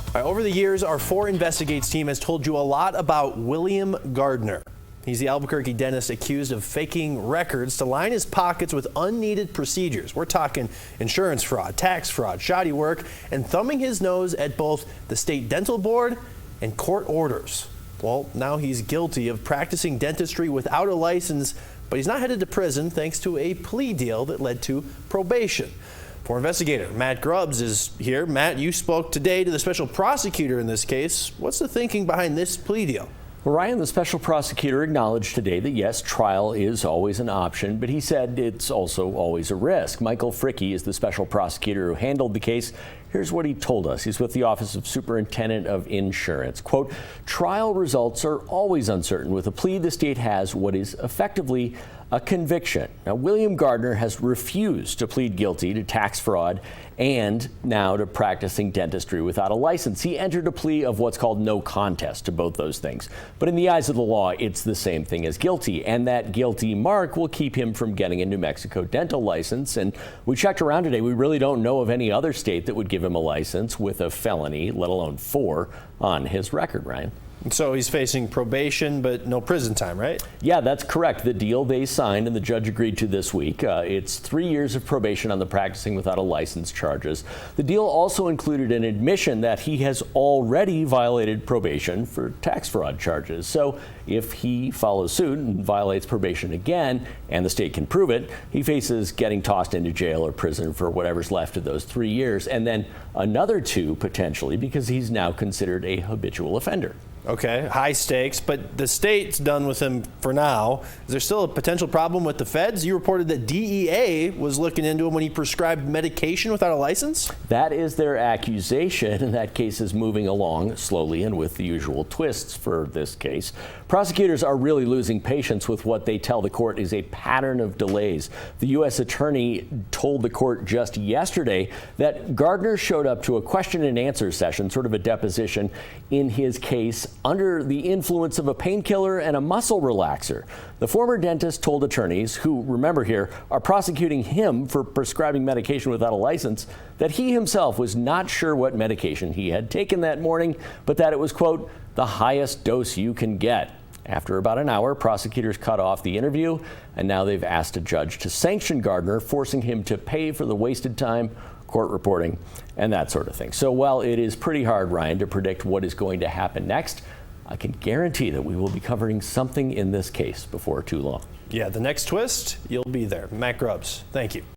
All right, over the years, our 4 Investigates team has told you a lot about William Gardner. He's the Albuquerque dentist accused of faking records to line his pockets with unneeded procedures. We're talking insurance fraud, tax fraud, shoddy work, and thumbing his nose at both the state dental board and court orders. Well, now he's guilty of practicing dentistry without a license, but he's not headed to prison thanks to a plea deal that led to probation. For investigator Matt Grubbs is here. Matt, you spoke today to the special prosecutor in this case. What's the thinking behind this plea deal? Well, Ryan, the special prosecutor acknowledged today that yes, trial is always an option, but he said it's also always a risk. Michael Fricke is the special prosecutor who handled the case. Here's what he told us. He's with the Office of Superintendent of Insurance. Quote, trial results are always uncertain. With a plea, the state has what is effectively a conviction. Now, William Gardner has refused to plead guilty to tax fraud and now to practicing dentistry without a license. He entered a plea of what's called no contest to both those things. But in the eyes of the law, it's the same thing as guilty. And that guilty mark will keep him from getting a New Mexico dental license. And we checked around today. We really don't know of any other state that would give him a license with a felony, let alone 4, on his record, Ryan. So he's facing probation, but no prison time, right? Yeah, that's correct. The deal they signed and the judge agreed to this week, it's 3 years of probation on the practicing without a license charges. The deal also included an admission that he has already violated probation for tax fraud charges. So if he follows suit and violates probation again, and the state can prove it, he faces getting tossed into jail or prison for whatever's left of those 3 years, and then another 2 potentially because he's now considered a habitual offender. Okay, high stakes, but the state's done with him for now. Is there still a potential problem with the feds? You reported that DEA was looking into him when he prescribed medication without a license? That is their accusation, and that case is moving along slowly and with the usual twists for this case. Prosecutors are really losing patience with what they tell the court is a pattern of delays. The U.S. attorney told the court just yesterday that Gardner showed up to a question and answer session, sort of a deposition, in his case under the influence of a painkiller and a muscle relaxer. The former dentist told attorneys, who, remember here, are prosecuting him for prescribing medication without a license, that he himself was not sure what medication he had taken that morning, but that it was, quote, the highest dose you can get. After about an hour, prosecutors cut off the interview, and now they've asked a judge to sanction Gardner, forcing him to pay for the wasted time, court reporting, and that sort of thing. So while it is pretty hard, Ryan, to predict what is going to happen next, I can guarantee that we will be covering something in this case before too long. Yeah, the next twist, you'll be there. Matt Grubbs, thank you.